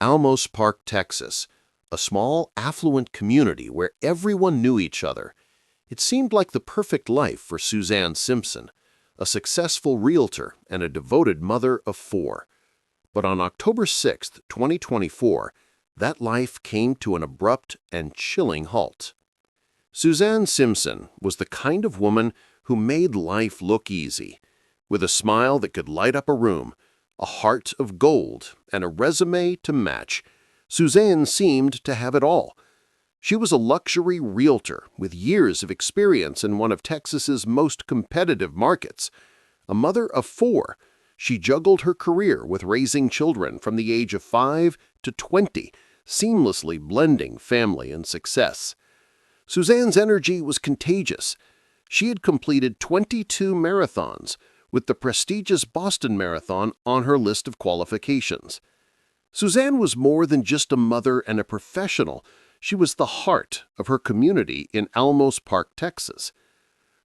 Olmos Park, Texas, a small, affluent community where everyone knew each other. It seemed like the perfect life for Suzanne Simpson, a successful realtor and a devoted mother of 4. But on October 6, 2024, that life came to an abrupt and chilling halt. Suzanne Simpson was the kind of woman who made life look easy. With a smile that could light up a room, a heart of gold, and a resume to match, Suzanne seemed to have it all. She was a luxury realtor with years of experience in one of Texas's most competitive markets. A mother of 4, she juggled her career with raising children from the age of 5 to 20, seamlessly blending family and success. Suzanne's energy was contagious. She had completed 22 marathons, with the prestigious Boston Marathon on her list of qualifications. Suzanne was more than just a mother and a professional. She was the heart of her community in Olmos Park, Texas.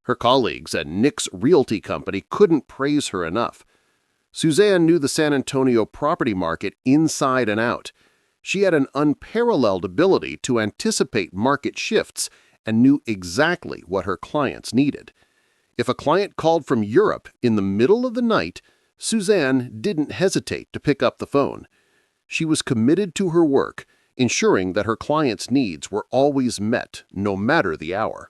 Her colleagues at Nick's Realty Company couldn't praise her enough. Suzanne knew the San Antonio property market inside and out. She had an unparalleled ability to anticipate market shifts and knew exactly what her clients needed. If a client called from Europe in the middle of the night, Suzanne didn't hesitate to pick up the phone. She was committed to her work, ensuring that her clients' needs were always met, no matter the hour.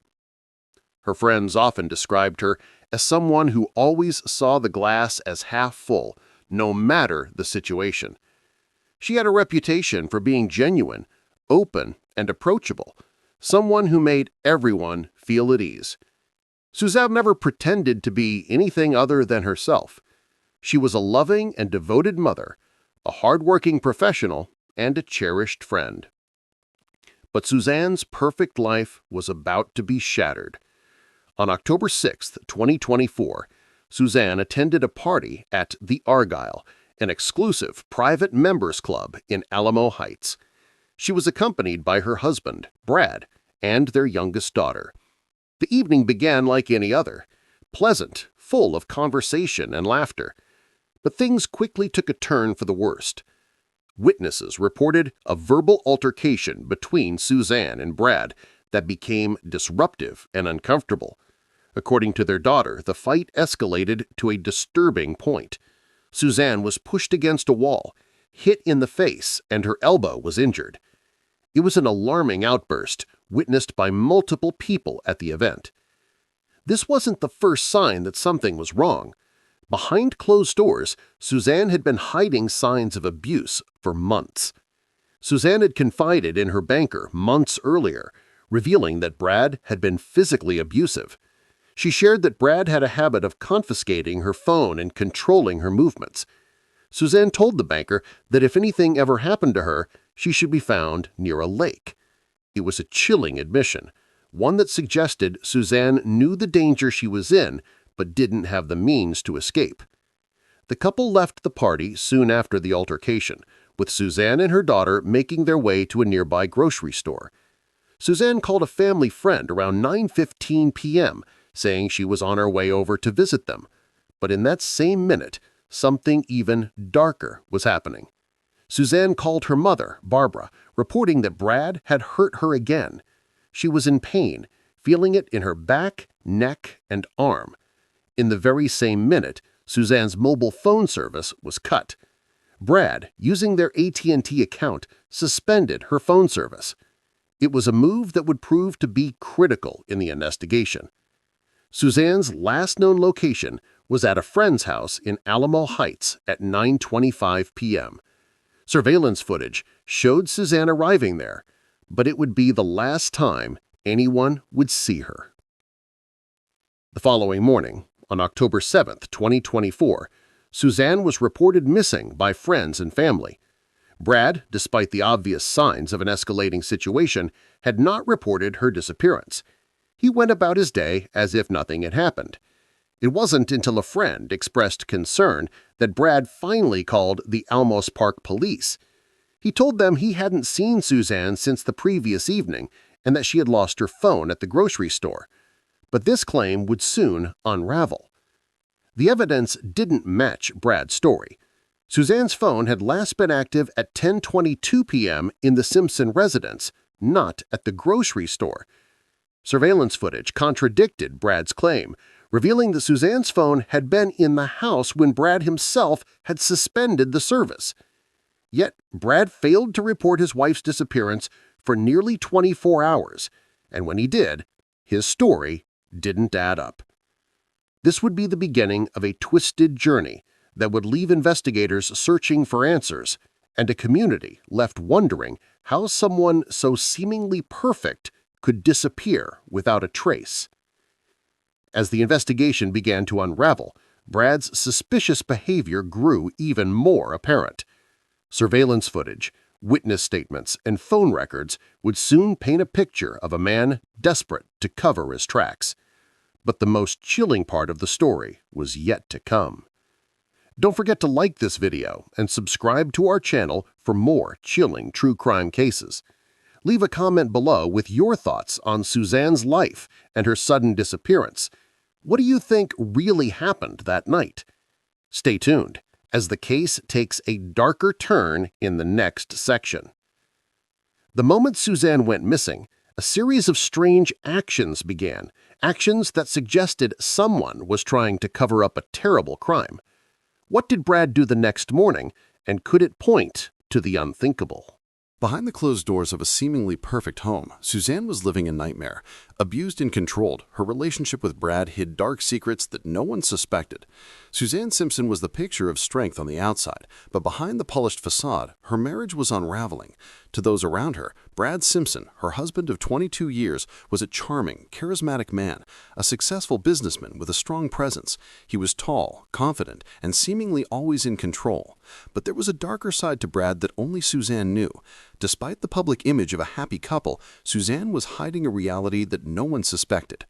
Her friends often described her as someone who always saw the glass as half full, no matter the situation. She had a reputation for being genuine, open, and approachable, someone who made everyone feel at ease. Suzanne never pretended to be anything other than herself. She was a loving and devoted mother, a hardworking professional, and a cherished friend. But Suzanne's perfect life was about to be shattered. On October 6, 2024, Suzanne attended a party at the Argyle, an exclusive private members club in Alamo Heights. She was accompanied by her husband, Brad, and their youngest daughter. The evening began like any other, pleasant, full of conversation and laughter. But things quickly took a turn for the worst. Witnesses reported a verbal altercation between Suzanne and Brad that became disruptive and uncomfortable. According to their daughter, the fight escalated to a disturbing point. Suzanne was pushed against a wall, hit in the face, and her elbow was injured. It was an alarming outburst, witnessed by multiple people at the event. This wasn't the first sign that something was wrong. Behind closed doors, Suzanne had been hiding signs of abuse for months. Suzanne had confided in her banker months earlier, revealing that Brad had been physically abusive. She shared that Brad had a habit of confiscating her phone and controlling her movements. Suzanne told the banker that if anything ever happened to her, she should be found near a lake. It was a chilling admission, one that suggested Suzanne knew the danger she was in but didn't have the means to escape. The couple left the party soon after the altercation, with Suzanne and her daughter making their way to a nearby grocery store. Suzanne called a family friend around 9:15 p.m., saying she was on her way over to visit them. But in that same minute, something even darker was happening. Suzanne called her mother, Barbara, reporting that Brad had hurt her again. She was in pain, feeling it in her back, neck, and arm. In the very same minute, Suzanne's mobile phone service was cut. Brad, using their AT&T account, suspended her phone service. It was a move that would prove to be critical in the investigation. Suzanne's last known location was at a friend's house in Alamo Heights at 9:25 p.m. Surveillance footage showed Suzanne arriving there, but it would be the last time anyone would see her. The following morning, on October 7, 2024, Suzanne was reported missing by friends and family. Brad, despite the obvious signs of an escalating situation, had not reported her disappearance. He went about his day as if nothing had happened. It wasn't until a friend expressed concern that Brad finally called the Olmos Park police. He told them he hadn't seen Suzanne since the previous evening and that she had lost her phone at the grocery store. But this claim would soon unravel. The evidence didn't match Brad's story. Suzanne's phone had last been active at 10:22 p.m. in the Simpson residence, not at the grocery store. Surveillance footage contradicted Brad's claim, revealing that Suzanne's phone had been in the house when Brad himself had suspended the service. Yet Brad failed to report his wife's disappearance for nearly 24 hours, and when he did, his story didn't add up. This would be the beginning of a twisted journey that would leave investigators searching for answers and a community left wondering how someone so seemingly perfect could disappear without a trace. As the investigation began to unravel, Brad's suspicious behavior grew even more apparent. Surveillance footage, witness statements, and phone records would soon paint a picture of a man desperate to cover his tracks. But the most chilling part of the story was yet to come. Don't forget to like this video and subscribe to our channel for more chilling true crime cases. Leave a comment below with your thoughts on Suzanne's life and her sudden disappearance. What do you think really happened that night? Stay tuned, as the case takes a darker turn in the next section. The moment Suzanne went missing, a series of strange actions began, actions that suggested someone was trying to cover up a terrible crime. What did Brad do the next morning, and could it point to the unthinkable? Behind the closed doors of a seemingly perfect home, Suzanne was living a nightmare. Abused and controlled, her relationship with Brad hid dark secrets that no one suspected. Suzanne Simpson was the picture of strength on the outside, but behind the polished facade, her marriage was unraveling. To those around her, Brad Simpson, her husband of 22 years, was a charming, charismatic man, a successful businessman with a strong presence. He was tall, confident, and seemingly always in control. But there was a darker side to Brad that only Suzanne knew. Despite the public image of a happy couple, Suzanne was hiding a reality that no one suspected.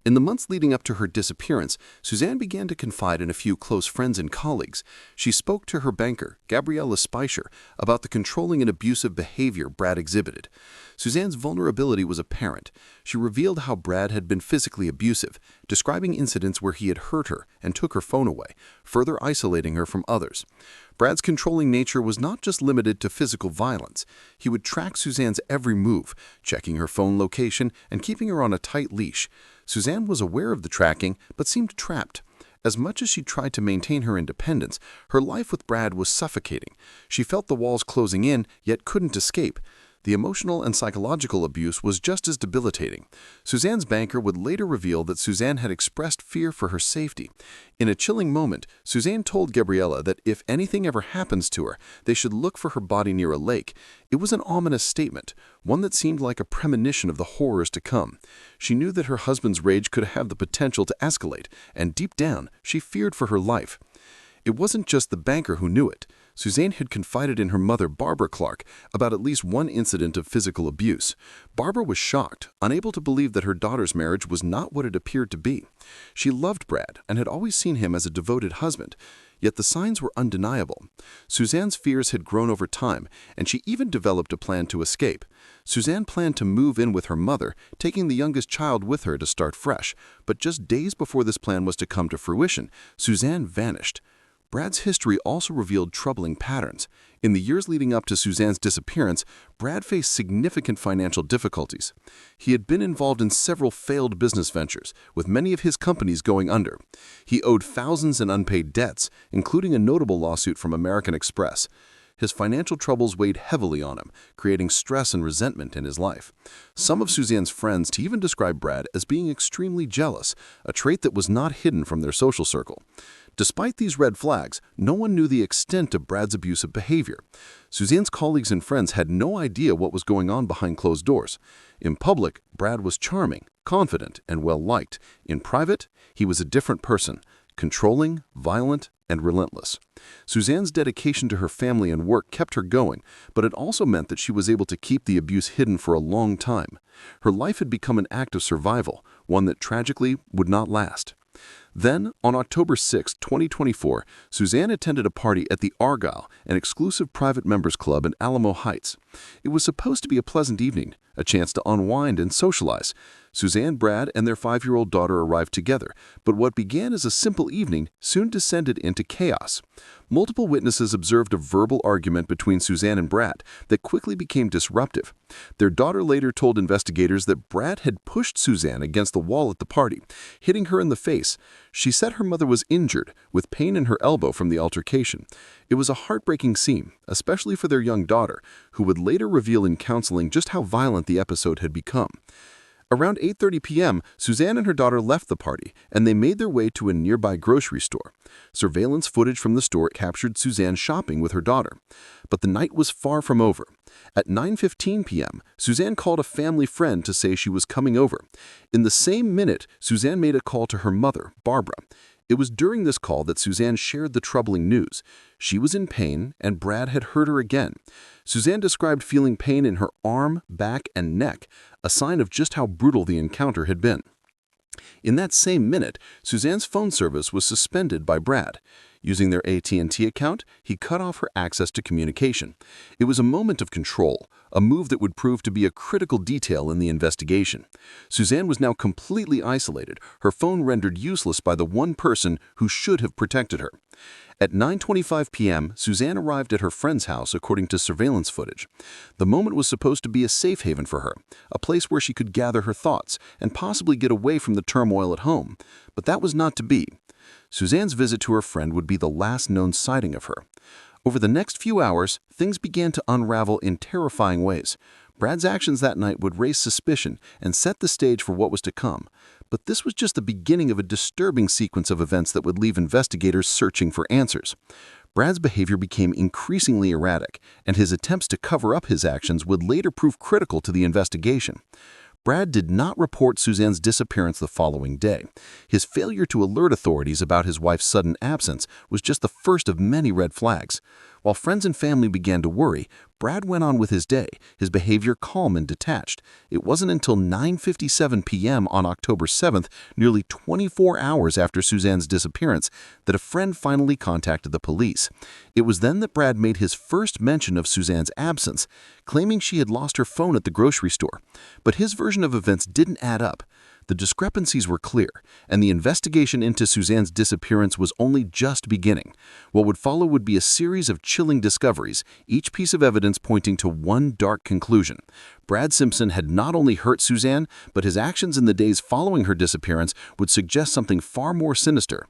In the months leading up to her disappearance, Suzanne began to confide in a few close friends and colleagues. She spoke to her banker, Gabriella Speicher, about the controlling and abusive behavior Brad exhibited. Suzanne's vulnerability was apparent. She revealed how Brad had been physically abusive, describing incidents where he had hurt her and took her phone away, further isolating her from others. Brad's controlling nature was not just limited to physical violence. He would track Suzanne's every move, checking her phone location and keeping her on a tight leash. Suzanne was aware of the tracking, but seemed trapped. As much as she tried to maintain her independence, her life with Brad was suffocating. She felt the walls closing in, yet couldn't escape. The emotional and psychological abuse was just as debilitating. Suzanne's banker would later reveal that Suzanne had expressed fear for her safety. In a chilling moment, Suzanne told Gabriella that if anything ever happens to her, they should look for her body near a lake. It was an ominous statement, one that seemed like a premonition of the horrors to come. She knew that her husband's rage could have the potential to escalate, and deep down, she feared for her life. It wasn't just the banker who knew it. Suzanne had confided in her mother, Barbara Clark, about at least one incident of physical abuse. Barbara was shocked, unable to believe that her daughter's marriage was not what it appeared to be. She loved Brad and had always seen him as a devoted husband, yet the signs were undeniable. Suzanne's fears had grown over time, and she even developed a plan to escape. Suzanne planned to move in with her mother, taking the youngest child with her to start fresh. But just days before this plan was to come to fruition, Suzanne vanished. Brad's history also revealed troubling patterns. In the years leading up to Suzanne's disappearance, Brad faced significant financial difficulties. He had been involved in several failed business ventures, with many of his companies going under. He owed thousands in unpaid debts, including a notable lawsuit from American Express. His financial troubles weighed heavily on him, creating stress and resentment in his life. Some of Suzanne's friends even described Brad as being extremely jealous, a trait that was not hidden from their social circle. Despite these red flags, no one knew the extent of Brad's abusive behavior. Suzanne's colleagues and friends had no idea what was going on behind closed doors. In public, Brad was charming, confident, and well-liked. In private, he was a different person, controlling, violent, and relentless. Suzanne's dedication to her family and work kept her going, but it also meant that she was able to keep the abuse hidden for a long time. Her life had become an act of survival, one that tragically would not last. Then, on October 6, 2024, Suzanne attended a party at the Argyle, an exclusive private members club in Alamo Heights. It was supposed to be a pleasant evening, a chance to unwind and socialize. Suzanne, Brad, and their 5-year-old daughter arrived together, but what began as a simple evening soon descended into chaos. Multiple witnesses observed a verbal argument between Suzanne and Brad that quickly became disruptive. Their daughter later told investigators that Brad had pushed Suzanne against the wall at the party, hitting her in the face. She said her mother was injured, with pain in her elbow from the altercation. It was a heartbreaking scene, especially for their young daughter, who would later reveal in counseling just how violent the episode had become. Around 8:30 p.m., Suzanne and her daughter left the party, and they made their way to a nearby grocery store. Surveillance footage from the store captured Suzanne shopping with her daughter. But the night was far from over. At 9:15 p.m., Suzanne called a family friend to say she was coming over. In the same minute, Suzanne made a call to her mother, Barbara. It was during this call that Suzanne shared the troubling news. She was in pain, and Brad had hurt her again. Suzanne described feeling pain in her arm, back, and neck, a sign of just how brutal the encounter had been. In that same minute, Suzanne's phone service was suspended by Brad. Using their AT&T account, he cut off her access to communication. It was a moment of control, a move that would prove to be a critical detail in the investigation. Suzanne was now completely isolated, her phone rendered useless by the one person who should have protected her. At 9:25 p.m., Suzanne arrived at her friend's house according to surveillance footage. The moment was supposed to be a safe haven for her, a place where she could gather her thoughts and possibly get away from the turmoil at home. But that was not to be. Suzanne's visit to her friend would be the last known sighting of her. Over the next few hours, things began to unravel in terrifying ways. Brad's actions that night would raise suspicion and set the stage for what was to come. But this was just the beginning of a disturbing sequence of events that would leave investigators searching for answers. Brad's behavior became increasingly erratic, and his attempts to cover up his actions would later prove critical to the investigation. Brad did not report Suzanne's disappearance the following day. His failure to alert authorities about his wife's sudden absence was just the first of many red flags. While friends and family began to worry, Brad went on with his day, his behavior calm and detached. It wasn't until 9:57 p.m. on October 7th, nearly 24 hours after Suzanne's disappearance, that a friend finally contacted the police. It was then that Brad made his first mention of Suzanne's absence, claiming she had lost her phone at the grocery store. But his version of events didn't add up. The discrepancies were clear, and the investigation into Suzanne's disappearance was only just beginning. What would follow would be a series of chilling discoveries, each piece of evidence pointing to one dark conclusion. Brad Simpson had not only hurt Suzanne, but his actions in the days following her disappearance would suggest something far more sinister.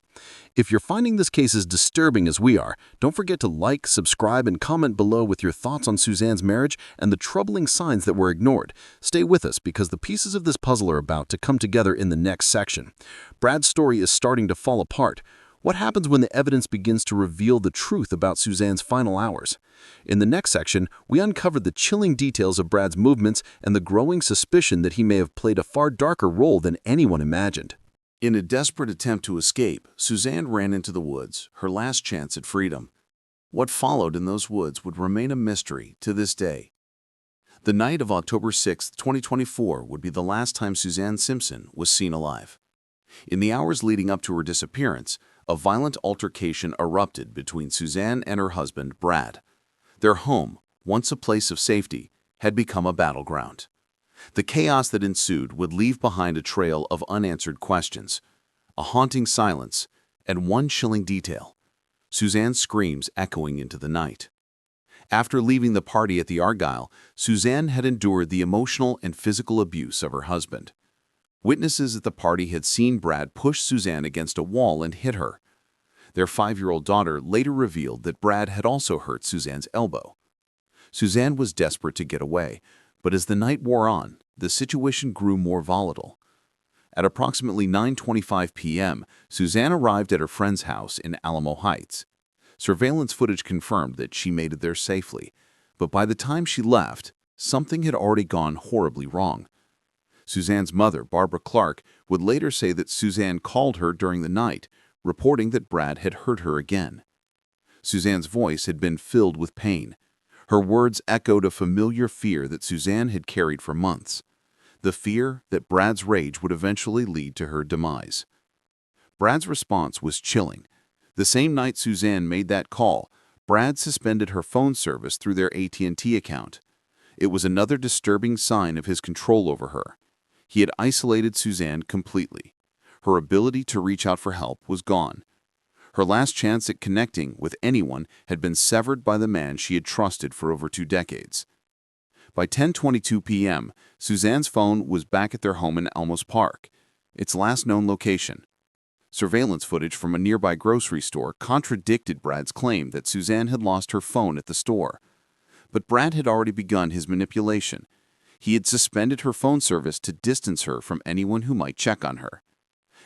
If you're finding this case as disturbing as we are, don't forget to like, subscribe, and comment below with your thoughts on Suzanne's marriage and the troubling signs that were ignored. Stay with us because the pieces of this puzzle are about to come together in the next section. Brad's story is starting to fall apart. What happens when the evidence begins to reveal the truth about Suzanne's final hours? In the next section, we uncover the chilling details of Brad's movements and the growing suspicion that he may have played a far darker role than anyone imagined. In a desperate attempt to escape, Suzanne ran into the woods, her last chance at freedom. What followed in those woods would remain a mystery to this day. The night of October 6, 2024 would be the last time Suzanne Simpson was seen alive. In the hours leading up to her disappearance, a violent altercation erupted between Suzanne and her husband, Brad. Their home, once a place of safety, had become a battleground. The chaos that ensued would leave behind a trail of unanswered questions, a haunting silence, and one chilling detail: Suzanne's screams echoing into the night. After leaving the party at the Argyle, Suzanne had endured the emotional and physical abuse of her husband. Witnesses at the party had seen Brad push Suzanne against a wall and hit her. Their 5-year-old daughter later revealed that Brad had also hurt Suzanne's elbow. Suzanne was desperate to get away, but as the night wore on, the situation grew more volatile. At approximately 9:25 p.m., Suzanne arrived at her friend's house in Alamo Heights. Surveillance footage confirmed that she made it there safely, but by the time she left, something had already gone horribly wrong. Suzanne's mother, Barbara Clark, would later say that Suzanne called her during the night, reporting that Brad had hurt her again. Suzanne's voice had been filled with pain. Her words echoed a familiar fear that Suzanne had carried for months, the fear that Brad's rage would eventually lead to her demise. Brad's response was chilling. The same night Suzanne made that call, Brad suspended her phone service through their AT&T account. It was another disturbing sign of his control over her. He had isolated Suzanne completely. Her ability to reach out for help was gone. Her last chance at connecting with anyone had been severed by the man she had trusted for over 2 decades. By 10:22 p.m., Suzanne's phone was back at their home in Olmos Park, its last known location. Surveillance footage from a nearby grocery store contradicted Brad's claim that Suzanne had lost her phone at the store. But Brad had already begun his manipulation. He had suspended her phone service to distance her from anyone who might check on her.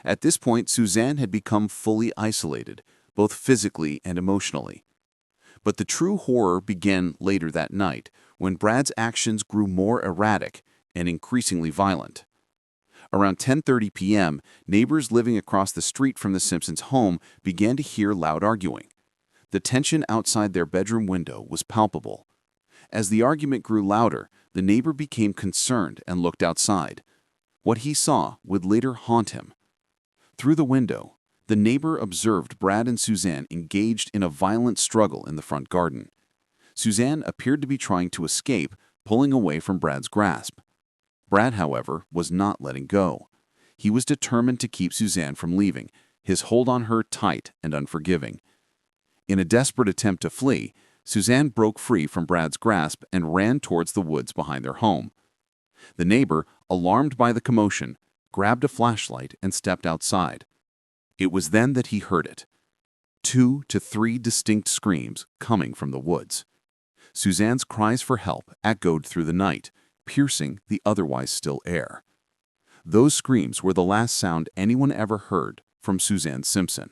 At this point, Suzanne had become fully isolated, both physically and emotionally. But the true horror began later that night, when Brad's actions grew more erratic and increasingly violent. Around 10:30 p.m., neighbors living across the street from the Simpsons' home began to hear loud arguing. The tension outside their bedroom window was palpable. As the argument grew louder, the neighbor became concerned and looked outside. What he saw would later haunt him. Through the window, the neighbor observed Brad and Suzanne engaged in a violent struggle in the front garden. Suzanne appeared to be trying to escape, pulling away from Brad's grasp. Brad, however, was not letting go. He was determined to keep Suzanne from leaving, his hold on her tight and unforgiving. In a desperate attempt to flee, Suzanne broke free from Brad's grasp and ran towards the woods behind their home. The neighbor, alarmed by the commotion, grabbed a flashlight and stepped outside. It was then that he heard it. 2 to 3 distinct screams coming from the woods. Suzanne's cries for help echoed through the night, piercing the otherwise still air. Those screams were the last sound anyone ever heard from Suzanne Simpson.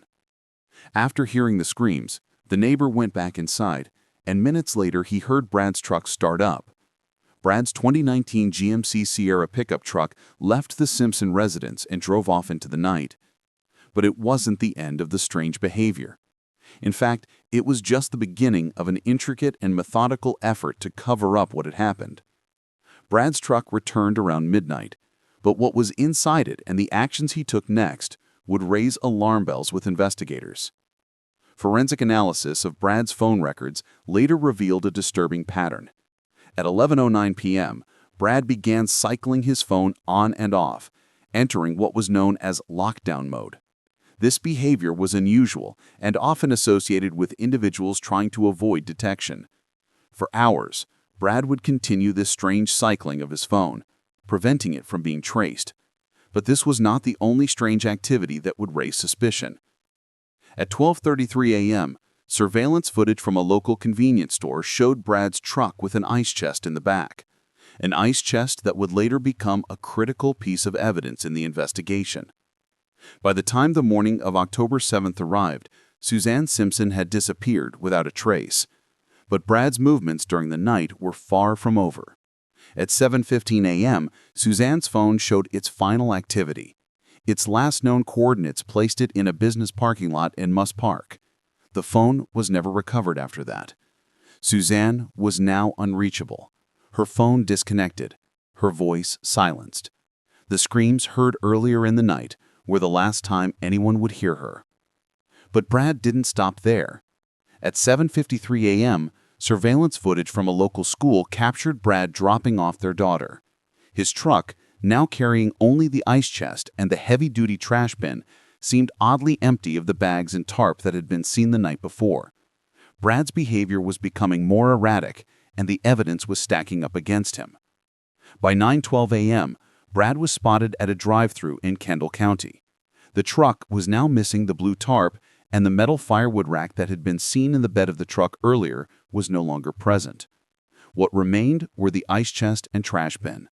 After hearing the screams, the neighbor went back inside, and minutes later he heard Brad's truck start up. Brad's 2019 GMC Sierra pickup truck left the Simpson residence and drove off into the night. But it wasn't the end of the strange behavior. In fact, it was just the beginning of an intricate and methodical effort to cover up what had happened. Brad's truck returned around midnight, but what was inside it and the actions he took next would raise alarm bells with investigators. Forensic analysis of Brad's phone records later revealed a disturbing pattern. At 11:09 p.m., Brad began cycling his phone on and off, entering what was known as lockdown mode. This behavior was unusual and often associated with individuals trying to avoid detection. For hours, Brad would continue this strange cycling of his phone, preventing it from being traced. But this was not the only strange activity that would raise suspicion. At 12:33 a.m., surveillance footage from a local convenience store showed Brad's truck with an ice chest in the back, an ice chest that would later become a critical piece of evidence in the investigation. By the time the morning of October 7th arrived, Suzanne Simpson had disappeared without a trace. But Brad's movements during the night were far from over. At 7:15 a.m., Suzanne's phone showed its final activity. Its last known coordinates placed it in a business parking lot in Olmos Park. The phone was never recovered after that. Suzanne was now unreachable. Her phone disconnected, her voice silenced. The screams heard earlier in the night were the last time anyone would hear her. But Brad didn't stop there. At 7:53 a.m., surveillance footage from a local school captured Brad dropping off their daughter. His truck, now carrying only the ice chest and the heavy-duty trash bin, seemed oddly empty of the bags and tarp that had been seen the night before. Brad's behavior was becoming more erratic, and the evidence was stacking up against him. By 9:12 a.m., Brad was spotted at a drive-thru in Kendall County. The truck was now missing the blue tarp, and the metal firewood rack that had been seen in the bed of the truck earlier was no longer present. What remained were the ice chest and trash bin.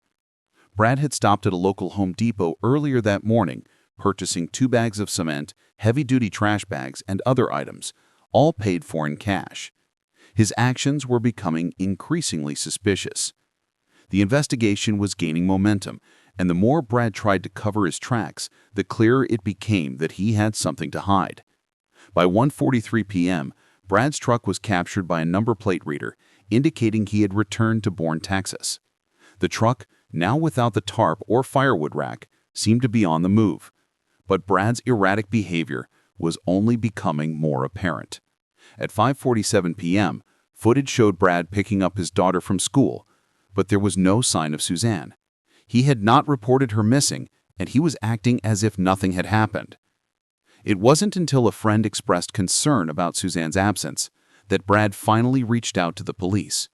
Brad had stopped at a local Home Depot earlier that morning, purchasing 2 bags of cement, heavy-duty trash bags, and other items, all paid for in cash. His actions were becoming increasingly suspicious. The investigation was gaining momentum, and the more Brad tried to cover his tracks, the clearer it became that he had something to hide. By 1:43 p.m., Brad's truck was captured by a number plate reader, indicating he had returned to Bourne, Texas. The truck, now without the tarp or firewood rack, seemed to be on the move. But Brad's erratic behavior was only becoming more apparent. At 5:47 p.m., footage showed Brad picking up his daughter from school, but there was no sign of Suzanne. He had not reported her missing, and he was acting as if nothing had happened. It wasn't until a friend expressed concern about Suzanne's absence that Brad finally reached out to the police.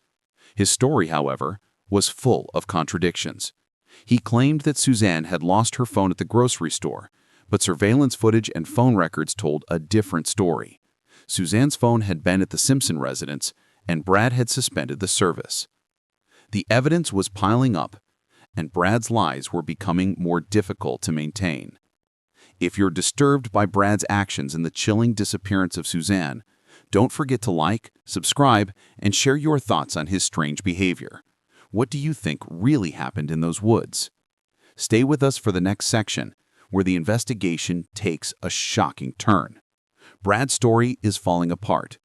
His story, however, was full of contradictions. He claimed that Suzanne had lost her phone at the grocery store, but surveillance footage and phone records told a different story. Suzanne's phone had been at the Simpson residence, and Brad had suspended the service. The evidence was piling up, and Brad's lies were becoming more difficult to maintain. If you're disturbed by Brad's actions and the chilling disappearance of Suzanne, don't forget to like, subscribe, and share your thoughts on his strange behavior. What do you think really happened in those woods? Stay with us for the next section, where the investigation takes a shocking turn. Brad's story is falling apart,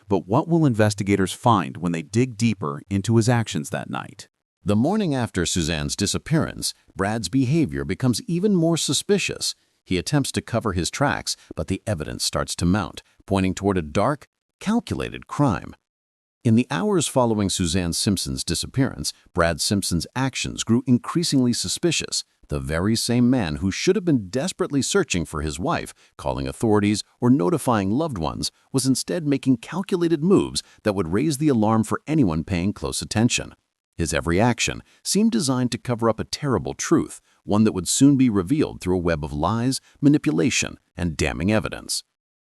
but what will investigators find when they dig deeper into his actions that night? The morning after Suzanne's disappearance, Brad's behavior becomes even more suspicious. He attempts to cover his tracks, but the evidence starts to mount, pointing toward a dark, calculated crime. In the hours following Suzanne Simpson's disappearance, Brad Simpson's actions grew increasingly suspicious. The very same man who should have been desperately searching for his wife, calling authorities, or notifying loved ones, was instead making calculated moves that would raise the alarm for anyone paying close attention. His every action seemed designed to cover up a terrible truth, one that would soon be revealed through a web of lies, manipulation, and damning evidence.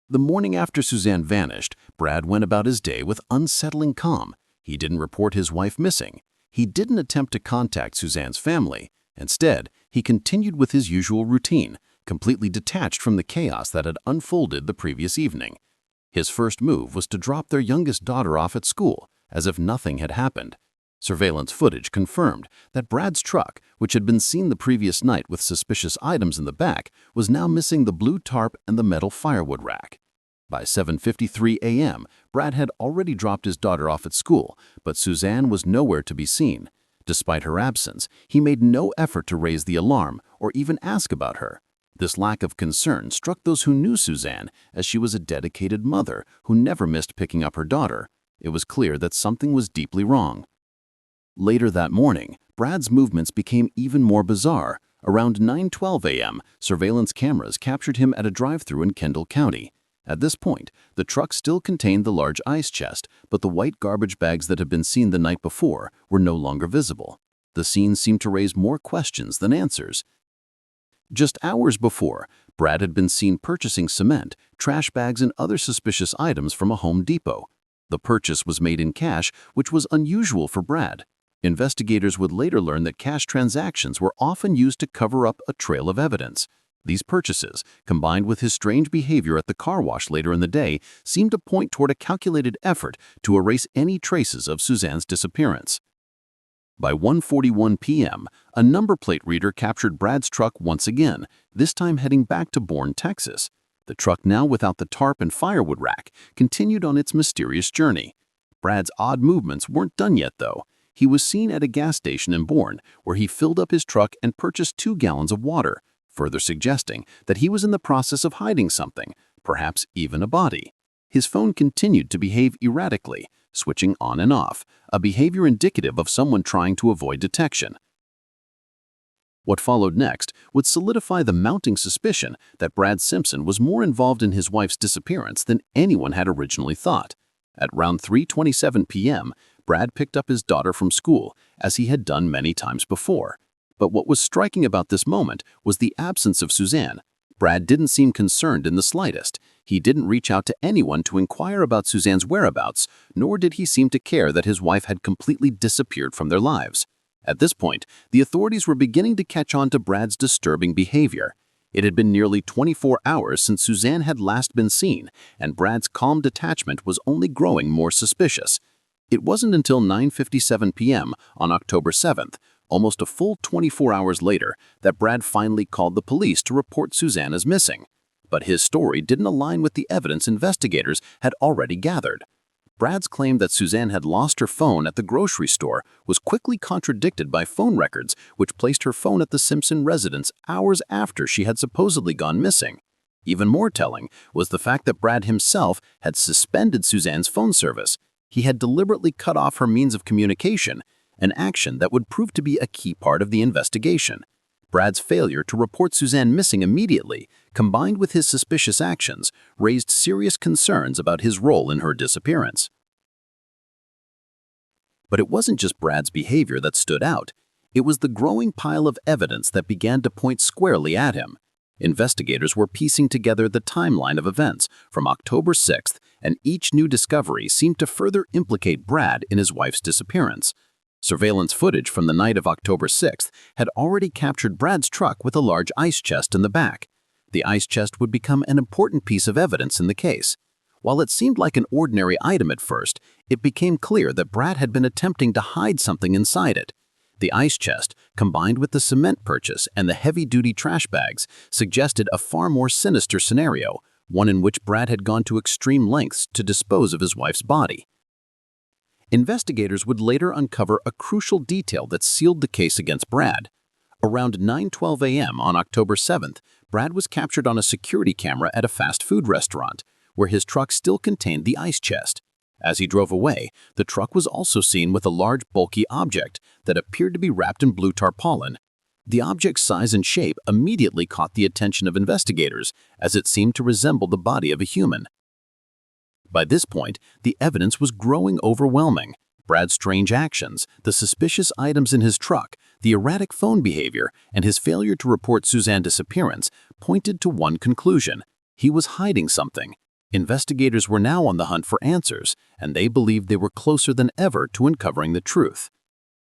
The morning after Suzanne vanished, Brad went about his day with unsettling calm. He didn't report his wife missing. He didn't attempt to contact Suzanne's family. Instead, he continued with his usual routine, completely detached from the chaos that had unfolded the previous evening. His first move was to drop their youngest daughter off at school, as if nothing had happened. Surveillance footage confirmed that Brad's truck, which had been seen the previous night with suspicious items in the back, was now missing the blue tarp and the metal firewood rack. By 7:53 a.m., Brad had already dropped his daughter off at school, but Suzanne was nowhere to be seen. Despite her absence, he made no effort to raise the alarm or even ask about her. This lack of concern struck those who knew Suzanne, as she was a dedicated mother who never missed picking up her daughter. It was clear that something was deeply wrong. Later that morning, Brad's movements became even more bizarre. Around 9:12 a.m., surveillance cameras captured him at a drive-thru in Kendall County. At this point, the truck still contained the large ice chest, but the white garbage bags that had been seen the night before were no longer visible. The scene seemed to raise more questions than answers. Just hours before, Brad had been seen purchasing cement, trash bags, and other suspicious items from a Home Depot. The purchase was made in cash, which was unusual for Brad. Investigators would later learn that cash transactions were often used to cover up a trail of evidence. These purchases, combined with his strange behavior at the car wash later in the day, seemed to point toward a calculated effort to erase any traces of Suzanne's disappearance. By 1:41 p.m., a number plate reader captured Brad's truck once again, this time heading back to Bourne, Texas. The truck, now without the tarp and firewood rack, continued on its mysterious journey. Brad's odd movements weren't done yet, though. He was seen at a gas station in Bourne, where he filled up his truck and purchased 2 gallons of water, further suggesting that he was in the process of hiding something, perhaps even a body. His phone continued to behave erratically, switching on and off, a behavior indicative of someone trying to avoid detection. What followed next would solidify the mounting suspicion that Brad Simpson was more involved in his wife's disappearance than anyone had originally thought. At around 3:27 p.m., Brad picked up his daughter from school, as he had done many times before. But what was striking about this moment was the absence of Suzanne. Brad didn't seem concerned in the slightest. He didn't reach out to anyone to inquire about Suzanne's whereabouts, nor did he seem to care that his wife had completely disappeared from their lives. At this point, the authorities were beginning to catch on to Brad's disturbing behavior. It had been nearly 24 hours since Suzanne had last been seen, and Brad's calm detachment was only growing more suspicious. It wasn't until 9:57 p.m. on October 7th, almost a full 24 hours later, that Brad finally called the police to report Suzanne as missing. But his story didn't align with the evidence investigators had already gathered. Brad's claim that Suzanne had lost her phone at the grocery store was quickly contradicted by phone records, which placed her phone at the Simpson residence hours after she had supposedly gone missing. Even more telling was the fact that Brad himself had suspended Suzanne's phone service. He had deliberately cut off her means of communication, an action that would prove to be a key part of the investigation. Brad's failure to report Suzanne missing immediately, combined with his suspicious actions, raised serious concerns about his role in her disappearance. But it wasn't just Brad's behavior that stood out. It was the growing pile of evidence that began to point squarely at him. Investigators were piecing together the timeline of events from October 6th, and each new discovery seemed to further implicate Brad in his wife's disappearance. Surveillance footage from the night of October 6th had already captured Brad's truck with a large ice chest in the back. The ice chest would become an important piece of evidence in the case. While it seemed like an ordinary item at first, it became clear that Brad had been attempting to hide something inside it. The ice chest, combined with the cement purchase and the heavy-duty trash bags, suggested a far more sinister scenario, one in which Brad had gone to extreme lengths to dispose of his wife's body. Investigators would later uncover a crucial detail that sealed the case against Brad. Around 9:12 a.m. on October 7th, Brad was captured on a security camera at a fast food restaurant, where his truck still contained the ice chest. As he drove away, the truck was also seen with a large, bulky object that appeared to be wrapped in blue tarpaulin. The object's size and shape immediately caught the attention of investigators, as it seemed to resemble the body of a human. By this point, the evidence was growing overwhelming. Brad's strange actions, the suspicious items in his truck, the erratic phone behavior, and his failure to report Suzanne's disappearance pointed to one conclusion: he was hiding something. Investigators were now on the hunt for answers, and they believed they were closer than ever to uncovering the truth.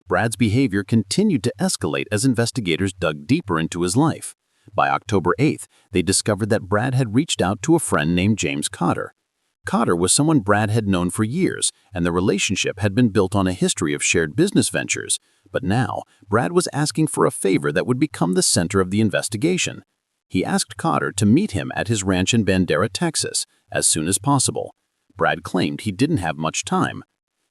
Brad's behavior continued to escalate as investigators dug deeper into his life. By October 8th, they discovered that Brad had reached out to a friend named James Cotter. Cotter was someone Brad had known for years, and the relationship had been built on a history of shared business ventures. But now, Brad was asking for a favor that would become the center of the investigation. He asked Cotter to meet him at his ranch in Bandera, Texas, as soon as possible. Brad claimed he didn't have much time.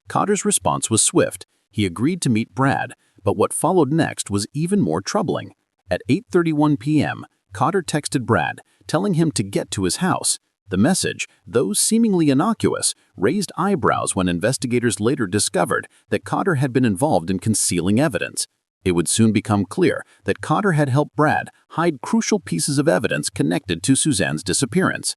Cotter's response was swift. He agreed to meet Brad, but what followed next was even more troubling. At 8:31 p.m., Cotter texted Brad, telling him to get to his house. The message, though seemingly innocuous, raised eyebrows when investigators later discovered that Cotter had been involved in concealing evidence. It would soon become clear that Cotter had helped Brad hide crucial pieces of evidence connected to Suzanne's disappearance.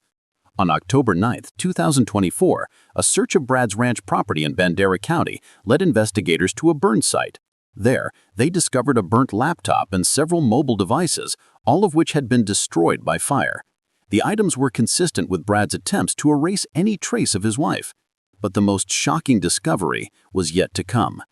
On October 9, 2024, a search of Brad's ranch property in Bandera County led investigators to a burn site. There, they discovered a burnt laptop and several mobile devices, all of which had been destroyed by fire. The items were consistent with Brad's attempts to erase any trace of his wife. But the most shocking discovery was yet to come.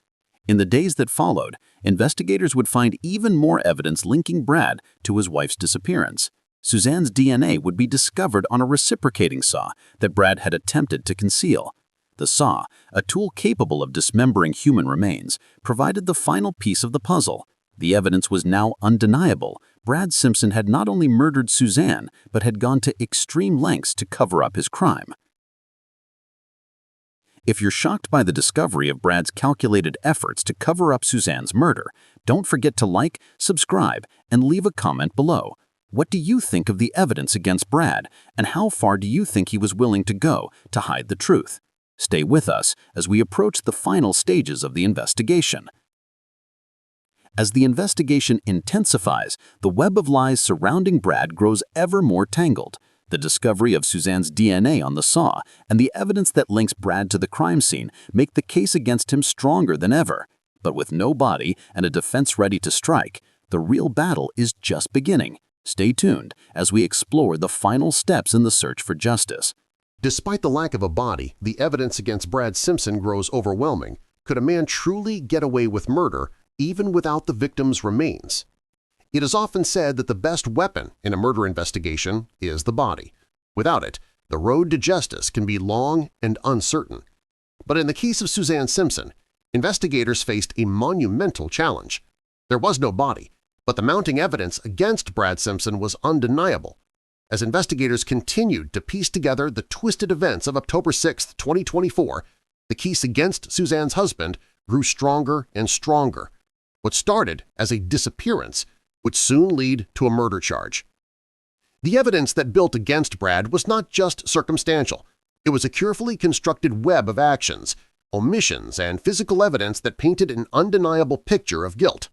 In the days that followed, investigators would find even more evidence linking Brad to his wife's disappearance. Suzanne's DNA would be discovered on a reciprocating saw that Brad had attempted to conceal. The saw, a tool capable of dismembering human remains, provided the final piece of the puzzle. The evidence was now undeniable. Brad Simpson had not only murdered Suzanne, but had gone to extreme lengths to cover up his crime. If you're shocked by the discovery of Brad's calculated efforts to cover up Suzanne's murder, don't forget to like, subscribe, and leave a comment below. What do you think of the evidence against Brad, and how far do you think he was willing to go to hide the truth? Stay with us as we approach the final stages of the investigation. As the investigation intensifies, the web of lies surrounding Brad grows ever more tangled. The discovery of Suzanne's DNA on the saw and the evidence that links Brad to the crime scene make the case against him stronger than ever. But with no body and a defense ready to strike, the real battle is just beginning. Stay tuned as we explore the final steps in the search for justice. Despite the lack of a body, the evidence against Brad Simpson grows overwhelming. Could a man truly get away with murder even without the victim's remains? It is often said that the best weapon in a murder investigation is the body. Without it, the road to justice can be long and uncertain. But in the case of Suzanne Simpson, investigators faced a monumental challenge. There was no body, but the mounting evidence against Brad Simpson was undeniable. As investigators continued to piece together the twisted events of October 6, 2024, The case against Suzanne's husband grew stronger and stronger. What started as a disappearance would soon lead to a murder charge. The evidence that built against Brad was not just circumstantial. It was a carefully constructed web of actions, omissions, and physical evidence that painted an undeniable picture of guilt.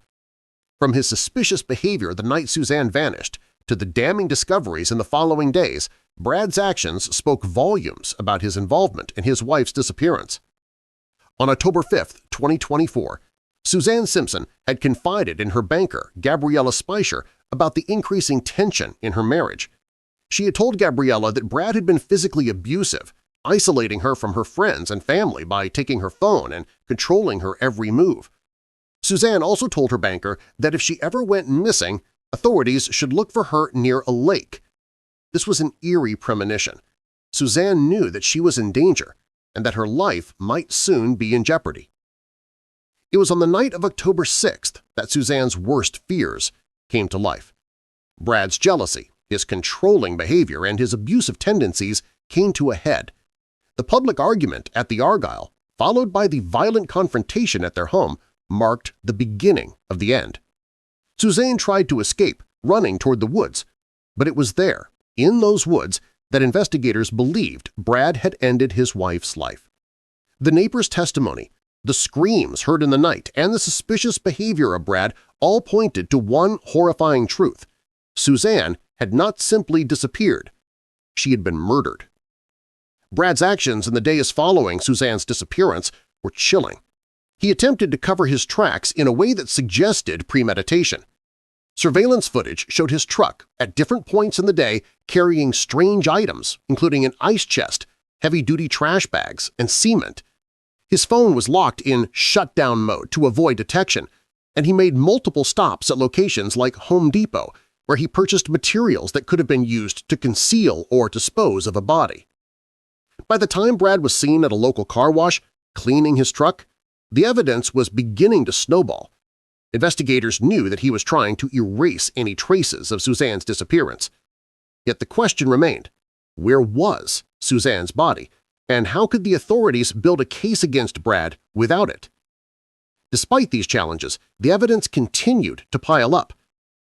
From his suspicious behavior the night Suzanne vanished to the damning discoveries in the following days, Brad's actions spoke volumes about his involvement in his wife's disappearance. On October 5, 2024, Suzanne Simpson had confided in her banker, Gabriella Speicher, about the increasing tension in her marriage. She had told Gabriella that Brad had been physically abusive, isolating her from her friends and family by taking her phone and controlling her every move. Suzanne also told her banker that if she ever went missing, authorities should look for her near a lake. This was an eerie premonition. Suzanne knew that she was in danger and that her life might soon be in jeopardy. It was on the night of October 6th that Suzanne's worst fears came to life. Brad's jealousy, his controlling behavior, and his abusive tendencies came to a head. The public argument at the Argyle, followed by the violent confrontation at their home, marked the beginning of the end. Suzanne tried to escape, running toward the woods, but it was there, in those woods, that investigators believed Brad had ended his wife's life. The neighbor's testimony, the screams heard in the night, and the suspicious behavior of Brad all pointed to one horrifying truth. Suzanne had not simply disappeared. She had been murdered. Brad's actions in the days following Suzanne's disappearance were chilling. He attempted to cover his tracks in a way that suggested premeditation. Surveillance footage showed his truck at different points in the day carrying strange items, including an ice chest, heavy-duty trash bags, and cement. His phone was locked in shutdown mode to avoid detection, and he made multiple stops at locations like Home Depot, where he purchased materials that could have been used to conceal or dispose of a body. By the time Brad was seen at a local car wash, cleaning his truck, the evidence was beginning to snowball. Investigators knew that he was trying to erase any traces of Suzanne's disappearance. Yet the question remained, where was Suzanne's body, and how could the authorities build a case against Brad without it? Despite these challenges, the evidence continued to pile up.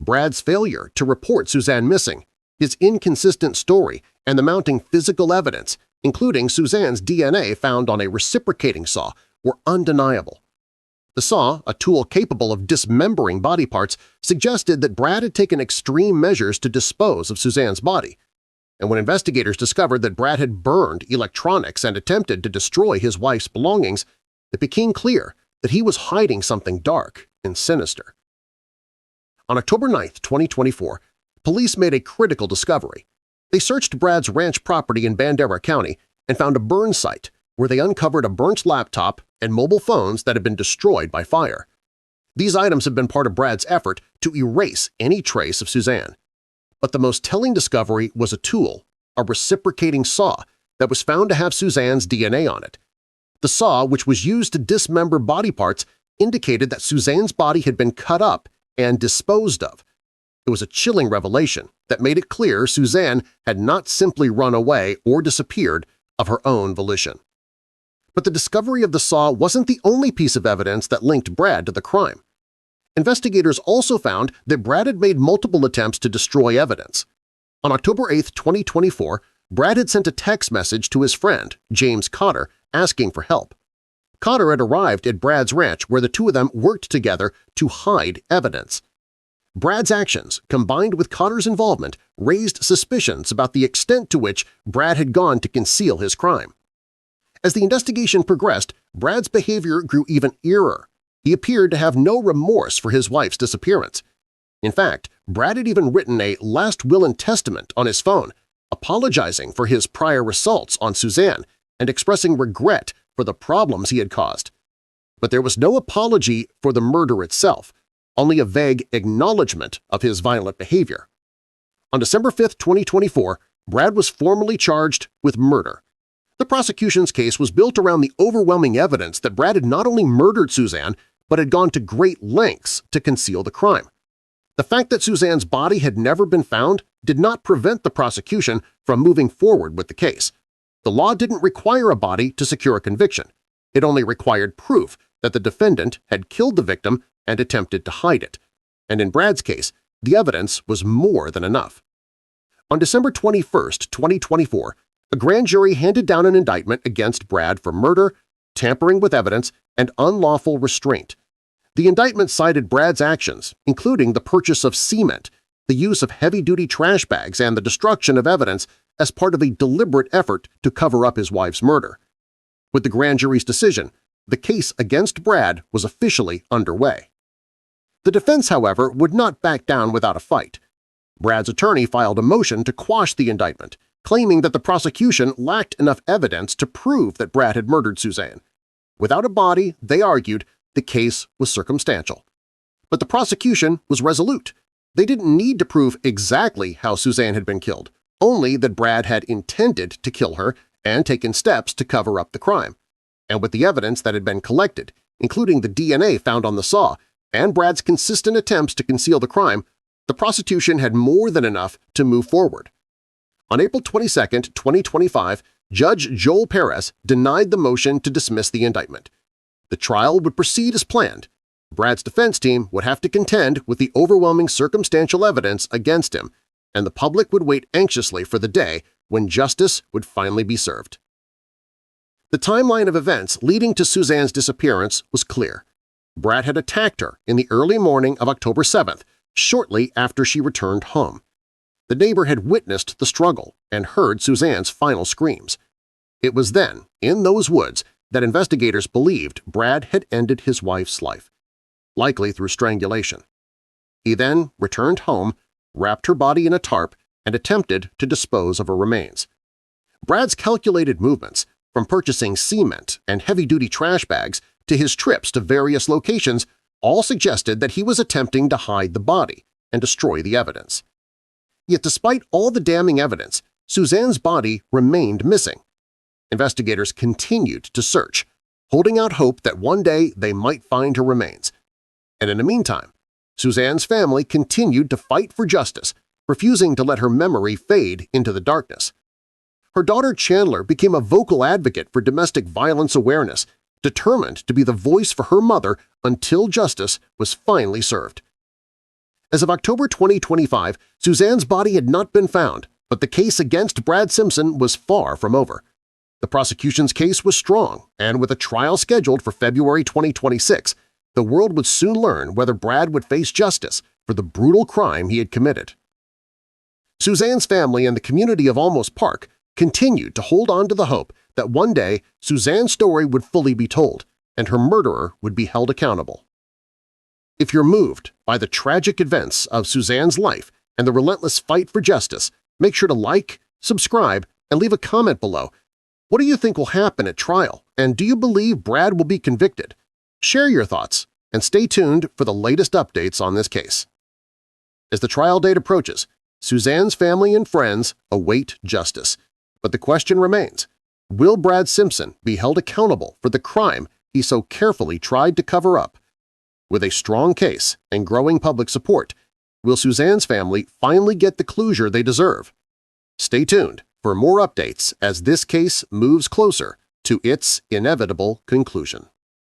Brad's failure to report Suzanne missing, his inconsistent story, and the mounting physical evidence, including Suzanne's DNA found on a reciprocating saw, were undeniable. The saw, a tool capable of dismembering body parts, suggested that Brad had taken extreme measures to dispose of Suzanne's body. And when investigators discovered that Brad had burned electronics and attempted to destroy his wife's belongings, it became clear that he was hiding something dark and sinister. On October 9, 2024, police made a critical discovery. They searched Brad's ranch property in Bandera County and found a burn site where they uncovered a burnt laptop and mobile phones that had been destroyed by fire. These items had been part of Brad's effort to erase any trace of Suzanne. But the most telling discovery was a tool, a reciprocating saw, that was found to have Suzanne's DNA on it. The saw, which was used to dismember body parts, indicated that Suzanne's body had been cut up and disposed of. It was a chilling revelation that made it clear Suzanne had not simply run away or disappeared of her own volition. But the discovery of the saw wasn't the only piece of evidence that linked Brad to the crime. Investigators also found that Brad had made multiple attempts to destroy evidence. On October 8, 2024, Brad had sent a text message to his friend, James Cotter, asking for help. Cotter had arrived at Brad's ranch where the two of them worked together to hide evidence. Brad's actions, combined with Cotter's involvement, raised suspicions about the extent to which Brad had gone to conceal his crime. As the investigation progressed, Brad's behavior grew even eerer. He appeared to have no remorse for his wife's disappearance. In fact, Brad had even written a last will and testament on his phone, apologizing for his prior assaults on Suzanne and expressing regret for the problems he had caused. But there was no apology for the murder itself, only a vague acknowledgement of his violent behavior. On December 5, 2024, Brad was formally charged with murder. The prosecution's case was built around the overwhelming evidence that Brad had not only murdered Suzanne, but had gone to great lengths to conceal the crime. The fact that Suzanne's body had never been found did not prevent the prosecution from moving forward with the case. The law didn't require a body to secure a conviction. It only required proof that the defendant had killed the victim and attempted to hide it. And in Brad's case, the evidence was more than enough. On December 21, 2024, a grand jury handed down an indictment against Brad for murder, tampering with evidence, and unlawful restraint. The indictment cited Brad's actions, including the purchase of cement, the use of heavy-duty trash bags, and the destruction of evidence as part of a deliberate effort to cover up his wife's murder. With the grand jury's decision, the case against Brad was officially underway. The defense, however, would not back down without a fight. Brad's attorney filed a motion to quash the indictment, claiming that the prosecution lacked enough evidence to prove that Brad had murdered Suzanne. Without a body, they argued, the case was circumstantial. But the prosecution was resolute. They didn't need to prove exactly how Suzanne had been killed, only that Brad had intended to kill her and taken steps to cover up the crime. And with the evidence that had been collected, including the DNA found on the saw and Brad's consistent attempts to conceal the crime, the prosecution had more than enough to move forward. On April 22, 2025, Judge Joel Perez denied the motion to dismiss the indictment. The trial would proceed as planned. Brad's defense team would have to contend with the overwhelming circumstantial evidence against him, and the public would wait anxiously for the day when justice would finally be served. The timeline of events leading to Suzanne's disappearance was clear. Brad had attacked her in the early morning of October 7th, shortly after she returned home. The neighbor had witnessed the struggle and heard Suzanne's final screams. It was then, in those woods, that investigators believed Brad had ended his wife's life, likely through strangulation. He then returned home, wrapped her body in a tarp, and attempted to dispose of her remains. Brad's calculated movements, from purchasing cement and heavy-duty trash bags to his trips to various locations, all suggested that he was attempting to hide the body and destroy the evidence. Yet despite all the damning evidence, Suzanne's body remained missing. Investigators continued to search, holding out hope that one day they might find her remains. And in the meantime, Suzanne's family continued to fight for justice, refusing to let her memory fade into the darkness. Her daughter Chandler became a vocal advocate for domestic violence awareness, determined to be the voice for her mother until justice was finally served. As of October 2025, Suzanne's body had not been found, but the case against Brad Simpson was far from over. The prosecution's case was strong, and with a trial scheduled for February 2026, the world would soon learn whether Brad would face justice for the brutal crime he had committed. Suzanne's family and the community of Olmos Park continued to hold on to the hope that one day Suzanne's story would fully be told and her murderer would be held accountable. If you're moved by the tragic events of Suzanne's life and the relentless fight for justice, make sure to like, subscribe, and leave a comment below. What do you think will happen at trial, and do you believe Brad will be convicted? Share your thoughts, and stay tuned for the latest updates on this case. As the trial date approaches, Suzanne's family and friends await justice. But the question remains, will Brad Simpson be held accountable for the crime he so carefully tried to cover up? With a strong case and growing public support, will Suzanne's family finally get the closure they deserve? Stay tuned for more updates as this case moves closer to its inevitable conclusion.